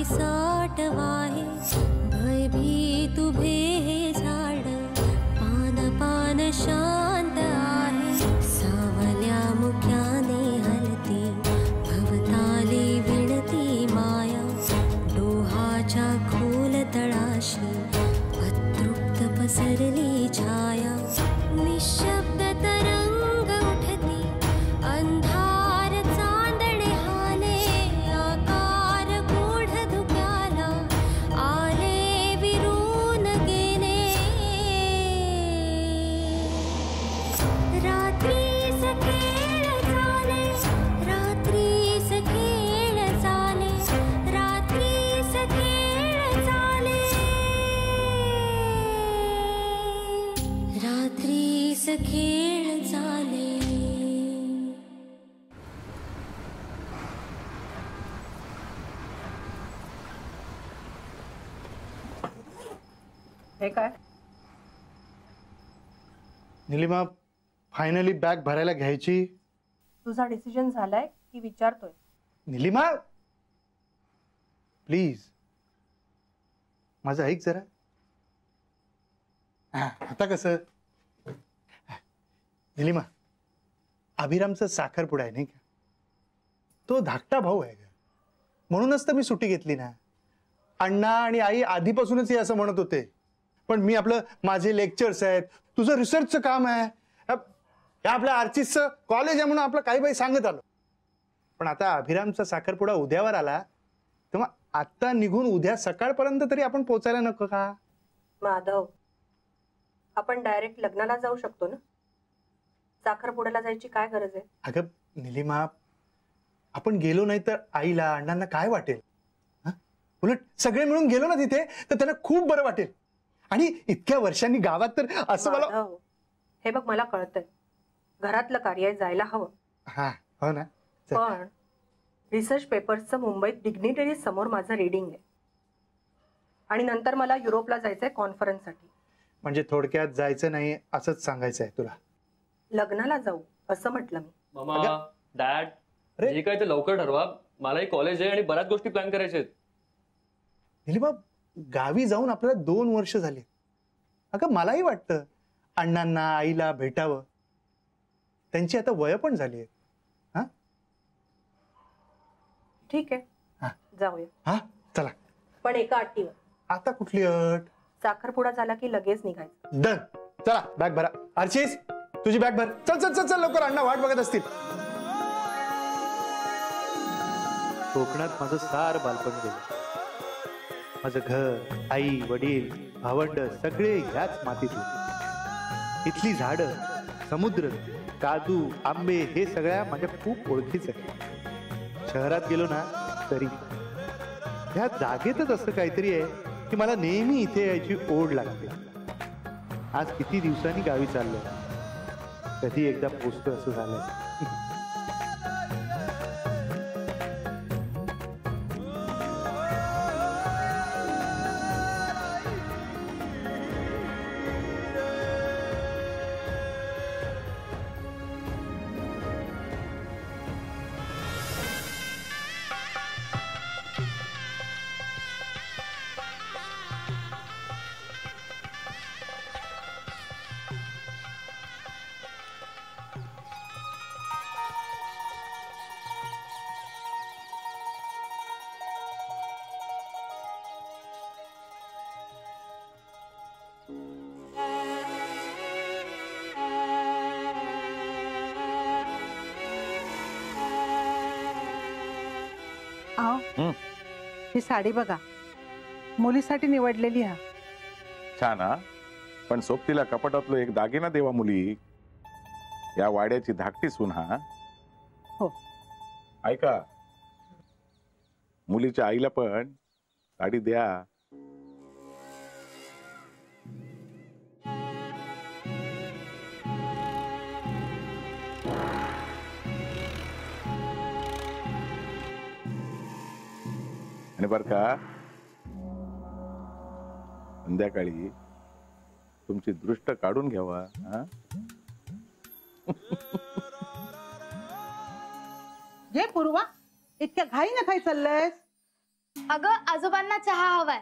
पिसाट वाहे भयभीत उभे हे झाड पान पान शांत आहे सावल्या मुक्याने हलती भवताली विणती माया डोहाच्या खोल तळाशी अतृप्त पसरली छाया निशब्द तरंग उठती अंधार चांदणे हाले आकार गूढ धुक्याला आले विरून गेले रात्रीस खेळ झाले रात्रीस खेळ झाले रात्रीस खेळ झाले रात्रीस खेळ झाले. हे काय निलिमा, फायनली बॅग भरायला घ्यायची. तुझा डिसिजन झालाय की विचारतोय? निलिमा प्लीज माझं ऐक जरा. आता कसं निलिमा, अभिरामचं साखरपुडा आहे नाही का, तो धाकटा भाऊ आहे का, म्हणूनच तर मी सुट्टी घेतली ना. अण्णा आणि आई आधीपासूनच हे असं म्हणत होते, पण मी आपलं माझे लेक्चर्स आहेत, तुझं रिसर्चचं काम आहे, आपल्या आर्चिसचं कॉलेज आहे म्हणून आपलं काही बाई सांगत आलो. पण आता अभिरामचा साखरपुडा उद्यावर आला, तेव्हा आता निघून उद्या सकाळपर्यंत तरी आपण पोचायला नको का? माधव, आपण डायरेक्ट लग्नाला जाऊ शकतो ना, साखरपुड्याला जायची काय गरज आहे? अगं निलिमा, आपण गेलो नाही तर आईला अण्णांना काय वाटेल? उलट सगळे मिळून गेलो ना तिथे तर त्यांना खूप बरं वाटेल. आणि इतक्या वर्षांनी गावात तर असं मला. हे बघ, मला कळतंय घरातलं कार्य जायला हवं. हा हो ना. पण रिसर्च पेपर्सचं मुंबईत डिग्निटरी समोर माझं रीडिंग आहे आणि नंतर मला युरोपला जायचंय कॉन्फरन्ससाठी. म्हणजे थोडक्यात जायचं नाही असंच सांगायचं आहे तुला? लग्नाला जाऊ असं म्हटलं मी. मामा, डॅड, जे काय ते लवकर ठरवा. मलाही कॉलेज आहे आणि बऱ्याच गोष्टी प्लॅन करायच्या आहेत. निलिमा, गावी जाऊन आपल्याला 2 वर्ष झाली. अगं मलाही वाटतं अण्णांना आईला भेटावं. त्यांची आता वय पण झाली आहे. हा ठीक आहे, जाऊया. हा चला. पण एका अटीवर. आता कुठली अट? साखरपुडा झाला की लगेच निघायचं. डन. चला बॅग भरा. आर्चिस, तुझी बॅग भर. चल चल चल चल लवकर, अण्णा वाट बघत असतील. कोकणात माझं सार बालपण गेलं. माझं घर, आई, वडील, भावंड सगळे ह्याच मातीत होते. इथली झाडं, समुद्र, काजू, आंबे हे सगळ्या माझ्या खूप ओळखीच आहे. शहरात गेलो ना तरी ह्या जागेतच असं काहीतरी आहे की मला नेहमी इथे यायची ओढ लागते. आज किती दिवसांनी गावी चाललोय, कधी एकदा पोचतो असं झालंय. ही साडी बघा, मुलीसाठी निवडलेली. हा छान. हा पण सोबतीला कपाटातलो एक दागिना देवा मुली. या वाड्याची धाकटी सून. हा हो. ऐका, मुलीच्या आईला पण साडी द्या. आणि बर का, संध्याकाळी तुमची दृष्ट काढून घ्यावा. जे पूर्वा, इतक्या घाई ना खाई चाललंयस? अगं आजोबांना चहा हवाय.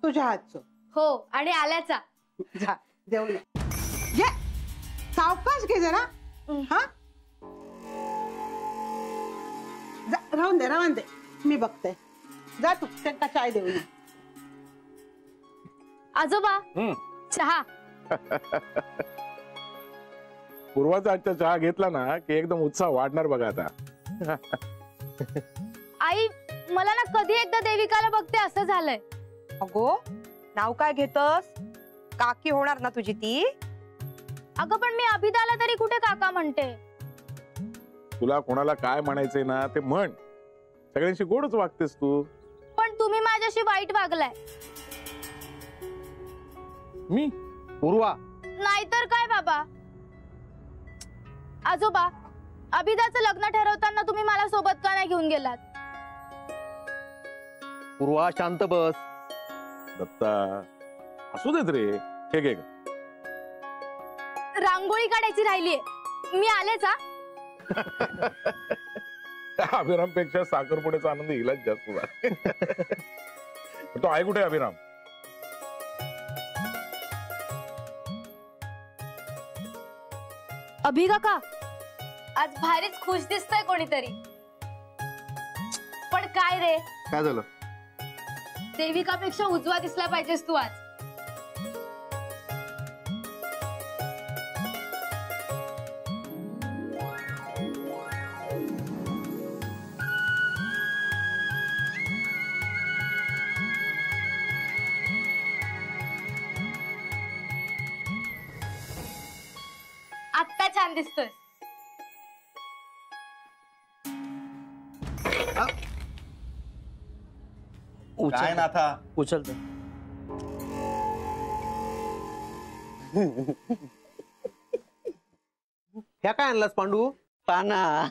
तुझ्या हातचं. हो आणि आल्याचा. जा जेवण ये. सावकाश घे जरा. हा राहून दे मी बघते. जा तू त्यांना चाय देऊ. आजोबा चहा. पूर्वाचा आजचा चहा घेतला ना की एकदम उत्साह वाढणार बघा आता. आई मला ना कधी एकदा देविकाला बघते असं झालंय. अगो नाव काय घेतस? काकी होणार ना तुझी ती. अगं पण मी अभिदाला तरी कुठे काका म्हणते. तुला कोणाला काय म्हणायचंय ना ते म्हण. सगळ्यांशी गोडच वागतेस तू. पण तुम्ही माझ्याशी वाईट वागलाय. मी पूर्वा नाहीतर काय बाबा. आजोबा अभिदाचं लग्न ठरवताना तुम्ही मला सोबत का नाही घेऊन गेलात? पूर्वा शांत बस. दत्ता असू देत रे. हे घे. रांगोळी काढायची राहिलीये. मी आलेच हा. अभिराम पेक्षा साखरपुड्याचा आनंद हिलाच जास्त झाला. तो आहे कुठे अभिराम? अभि काका आज भारीच खुश दिसतंय कोणीतरी. पण काय रे काय झालं? देविकापेक्षा उजवा दिसला पाहिजेस तू आज. आत्ता छान दिसतोय. काय नाथा उचलतो. ह्या काय आणलास पांडू? पाना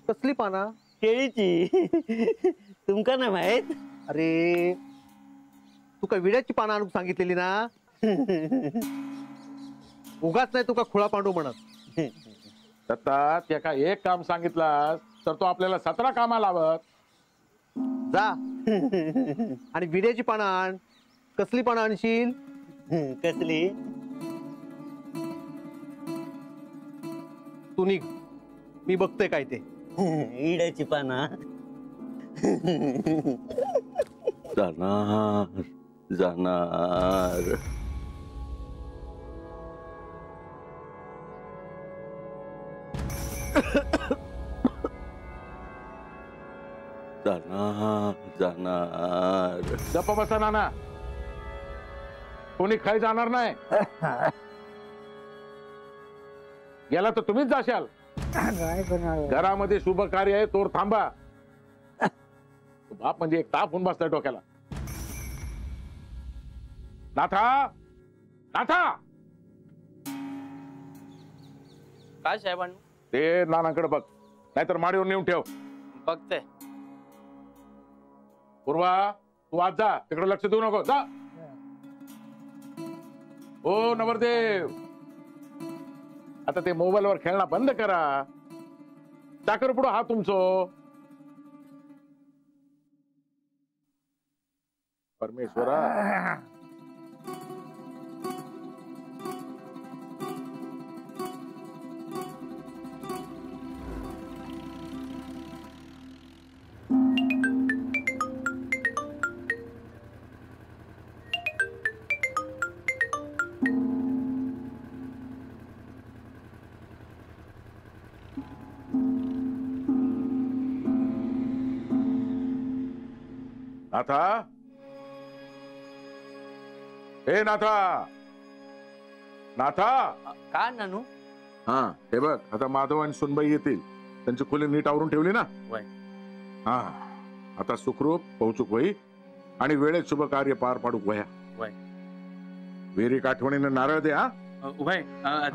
कसली पाना? केळीची. तुमका नाही माहित? अरे तू काय विड्याची पानं आणून सांगितलेली ना. उगाच नाही तुका खुळा पांडू म्हणत. दत्ता त्याका एक काम सांगितलं तर तो आपल्याला 17 कामा लावत. जा आणि विड्याची पानं आण. कसली पानं आणशील? कसली? तू निघ. मी बघतोय काय ते. इड्याची पाना. जाणार जाणार. जाणार जाणार. गप्पा बसा नाना. कोणी खाली जाणार नाही. गेला तर तुम्हीच जाशाल. घरामध्ये शुभ कार्य आहे तोर थांबा. बाप म्हणजे एक ताप होऊन बसलाय डोक्याला. नाथा नाथा. काय साहेबांनी? ते नानाकडे बघ नाहीतर माडीवर नेऊन ठेव. बघते. पूर्वा तू आज जा. तिकडे लक्ष देऊ नको. जा. हो नवरदेव आता ते मोबाईल वर खेळणं बंद करा. साखरपुडा हा तुमचो. परमेश्वरा. नाथा. ए नाथा. नाथा. काय नानू? हा हे बघ आता माधव आणि सुनबाई येतील. त्यांची खोली नीट आवरून ठेवली ना. वय. हा आता सुखरूप पोहोचूक वही आणि वेळेत शुभ कार्य पार पाडूक वया. वय. विहिरीक आठवणीने नारळ दे. हा वय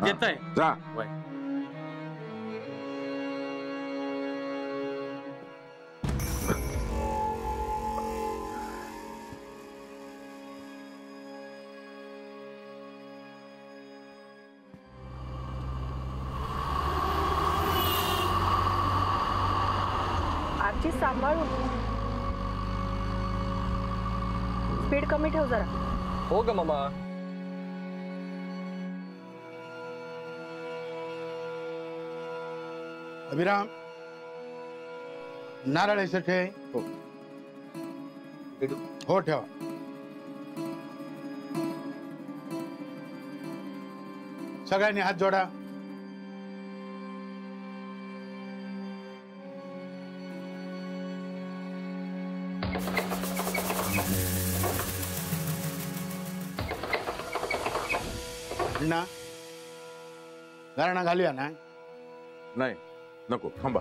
देतोय. जा. वय. नीट सांभाळून. स्पीड कमी ठेव जरा. हो ग मामा. अभिराम, नारळ आहे सठे. हो ठेवा. सगळ्यांनी हात जोडा. अण्णा, गारणा घालूया ना? नाही नको, थांबा.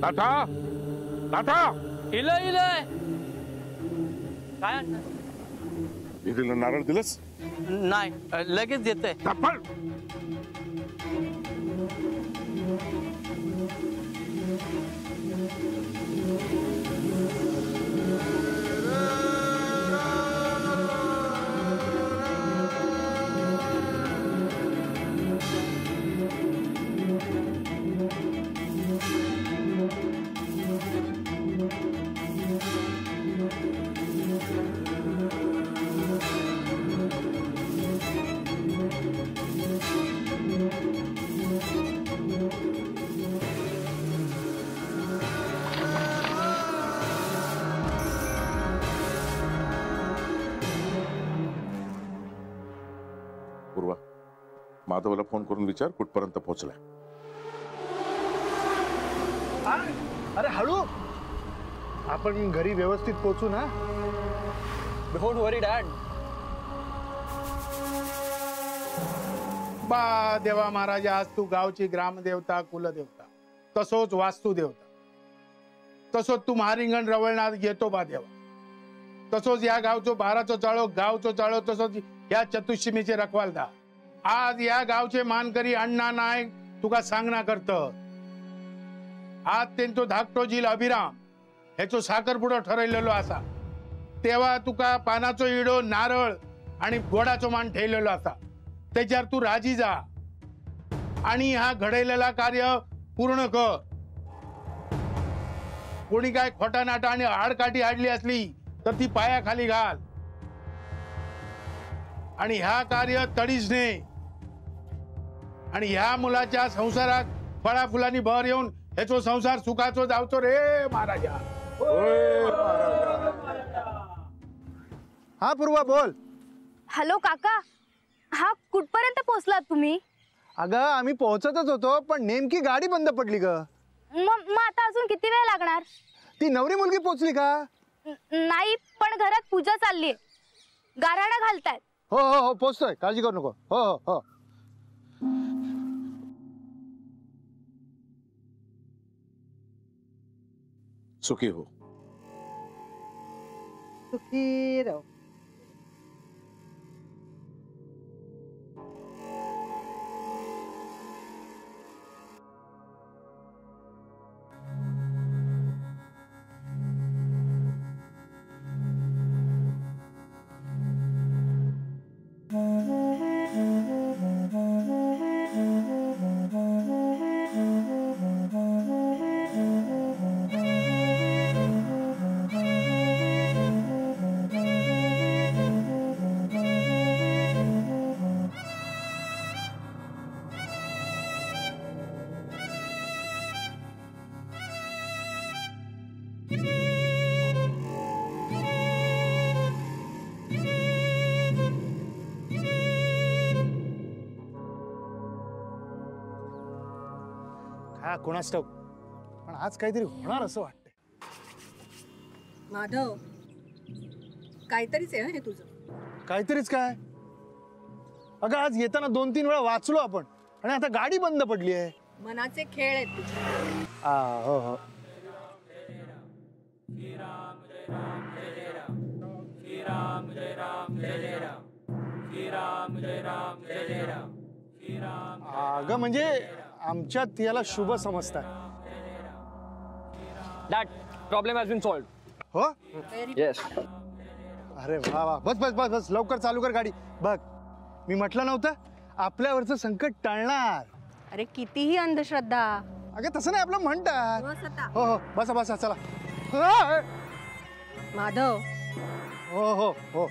ताथा, ताथा, इलय इलय. काय इकडे नारळ दिलंस? नाही, लगेच देते. तापड. पूर्वा, माधवला फोन करून विचार कुठपर्यंत पोहोचलाय. अरे हळू, आपण घरी व्यवस्थित पोहोचू ना. Don't worry dad. बा देवा महाराजा, आज तू गावची ग्रामदेवता, कुलदेवता, तसोच वास्तुदेवता, तसोच तू महारिंगण रवळनाथ घेतो बा देवा. तसोच या गावचो बाराचो चाळो, गावचो चाळो, तसोच या चतुष्टमीचे रखवालदार. आज या गावचे मानकरी अण्णा नायक तुका सांगना करत. आज तेंचो धाकटो झील अभिराम ह्याचो साखरपुडो ठरयलेलो असा. तेव्हा तुका पानाचो इडो, नारळ आणि गोडाचो मान ठेवलेलो असा. त्याच्यावर तू राजी जा आणि हा घडलेला कार्य पूर्ण कर. कोणी काय खोटा नाटा आणि आडकाठी हाडली असली तर ती पायाखाली घाल आणि ह्या कार्य तडीच ने. आणि ह्या मुलाच्या संसारात फळा फुलांनी भर येऊन ह्याचो संसार सुखाचो जावचो रे महाराजा. हा पूर्वा बोल. हॅलो काका, हा कुठपर्यंत पोहोचलात तुम्ही? अगं आम्ही पोहोचतच होतो, पण नेमकी गाडी बंद पडली ग. मग आता अजून किती वेळ लागणार? ती नवरी मुलगी पोहोचली का? नाही, पण घरात पूजा चाललीये, गाऱ्हाणा घालतायत. हो हो हो, पोहोचतोय, काळजी करू नको. हो हो हो. सुखी हो. सुखी राहो. हा कोणाच ठाऊक, पण आज काहीतरी होणार असं वाटतंय. माधव, काहीतरीच आहे हे तुझं. काहीतरीच काय? अगं आज येताना 2-3 वेळा वाचलो आपण आणि आता गाडी बंद पडली आहे. मनाचे खेळ आहेत तुझे. हो हो. अगं म्हणजे आमच्यात याला शुभ समजतात. That problem has been solved. हो येस. अरे वा वा, बस बस बस बस, लवकर चालू कर गाडी. बघ, मी म्हटलं नव्हतं आपल्यावरचं संकट टळणार. अरे कितीही अंधश्रद्धा. अगं तसं नाही, आपलं म्हणतात. हो हो, बसा बसा, चला. माधव, हो हो हो.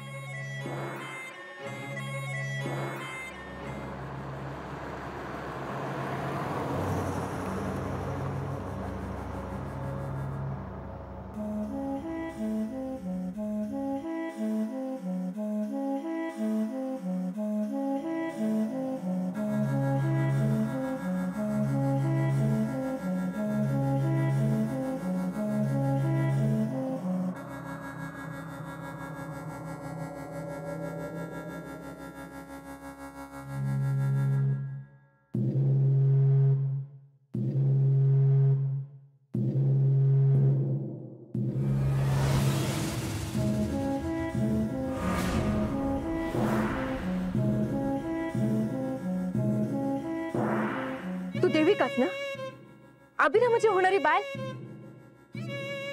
तू देविकाच ना, अभिरामाची होणारी बाय.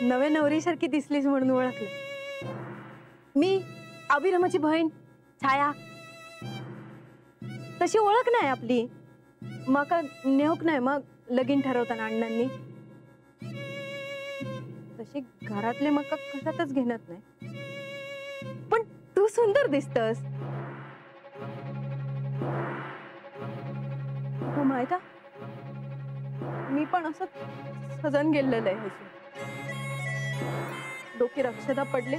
नव्या नवरीसारखी दिसलीस म्हणून ओळखलं. मी अभिरामाची बहीण छाया. तशी ओळख नाही आपली. मग नेऊक नाही मग लगीन ठरवताना अण्णांनी. तशी घरातले मका कशातच घेणत नाही. पण तू सुंदर दिसतस. तू माहित आहे, मी पण असं सजन गेलेलं आहे. डोकी रक्षदा पडले,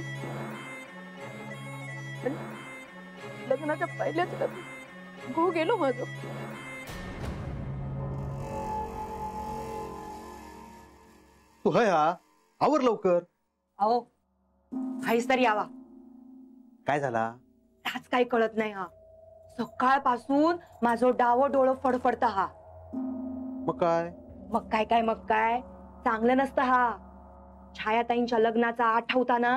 पण लग्नाच्या पहिल्याच गो गेलो माझं. तू हय हा, आवर लवकर. अहो काहीच तरी यावा. काय झाला? आज काही कळत नाही. हा सकाळपासून माझं डावं डोळं फडफडता. हा मग काय? मग काय काय मग काय चांगलं नसतं. हा छायाताईंच्या लग्नाचा आठवता ना?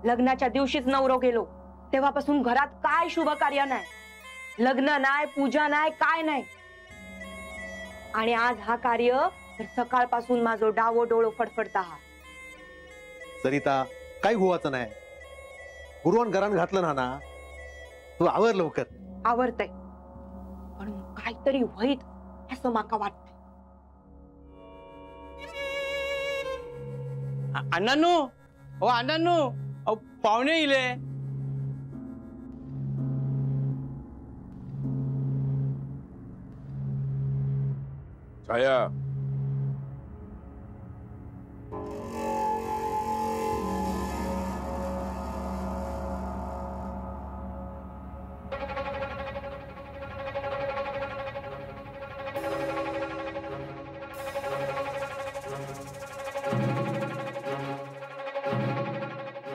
लग्नाच्या दिवशीच नवरो गेलो. तेव्हापासून घरात काय शुभ कार्य नाही, लग्न नाही, पूजा नाही, काय नाही. आणि आज हा कार्य, तर सकाळपासून माझं डावं डोळं फडफडता. हा सरिता, काही होवाचं नाही. गुरुवान घरान घातलं ना, तू आवर लवकर. आवडतंय, पण काहीतरी वाईट असं माका वाटतंय. अण्णांनो, ओ अण्णांनो, अहो पाहुणे इले. छाया,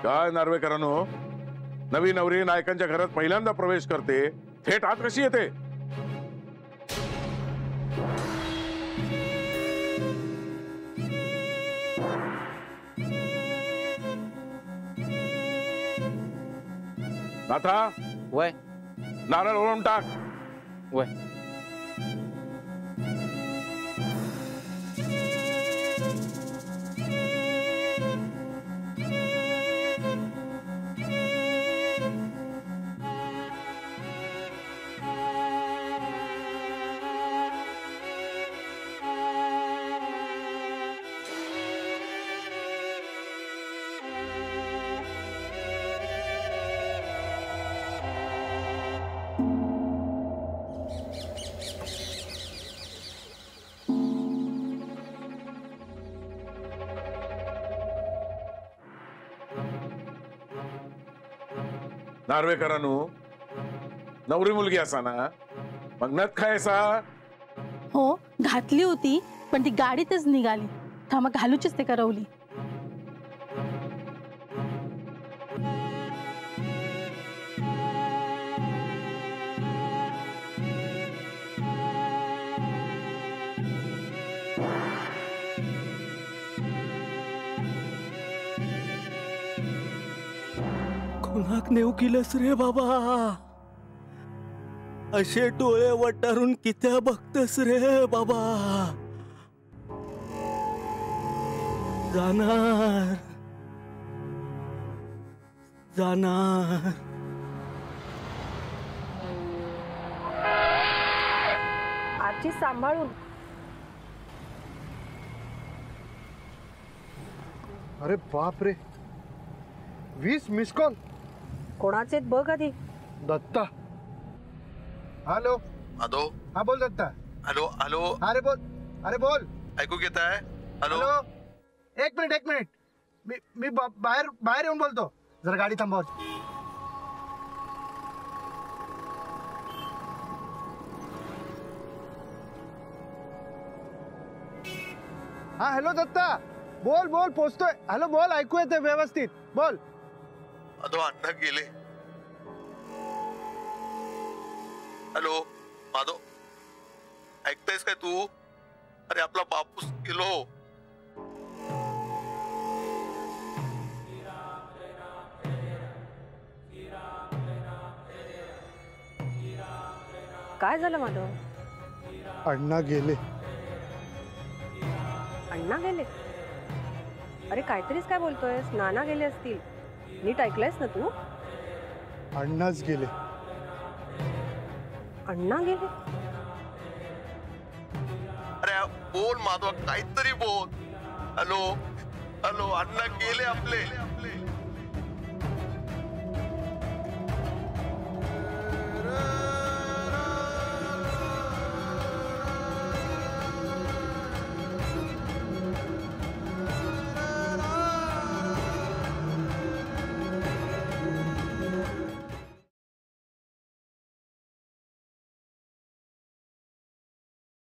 काय नार्वेकरांनो, नवी नवरी नायकांच्या घरात पहिल्यांदा प्रवेश करते, थेट आत कशी येते? नाथा, वय नारळ ओढून टाक. वय. नार्वेकरांनो, नवरी मुलगी असा ना, मग नथ खायचा. हो घातली होती, पण ती गाडीतच निघाली. थांबा घालूचीच ते करवली. कोणाक नेऊ केलंस रे बाबा? असे डोळे वटारून कित्या बघतस रे बाबा? जाणार जाणार. आजी सांभाळून. अरे बाप रे, 20 मिस कॉल. कोणाचे बघ आधी. दत्ता. हॅलो. हॅलो. हा बोल दत्ता. हॅलो. हॅलो. अरे बोल. अरे बोल. ऐकू येत आहे? हॅलो. एक मिनिट. मी बाहेर येऊन बोलतो. जरा गाडी थांबव. हा हॅलो दत्ता. बोल पोचतोय. हॅलो बोल, ऐकू येते व्यवस्थित. बोल. अदो अण्णा गेले. हॅलो माधव, ऐकतायस काय तू? अरे आपला बापूस गेलो. काय झालं माधव? अण्णा गेले. अण्णा गेले? अरे काहीतरीच काय बोलतोयस? नाना गेले असतील. नीट ऐकलंयस ना तू? अण्णाच गेले. अण्णा गेले? अरे बोल माधव, काहीतरी बोल. हॅलो. अण्णा गेले आपले.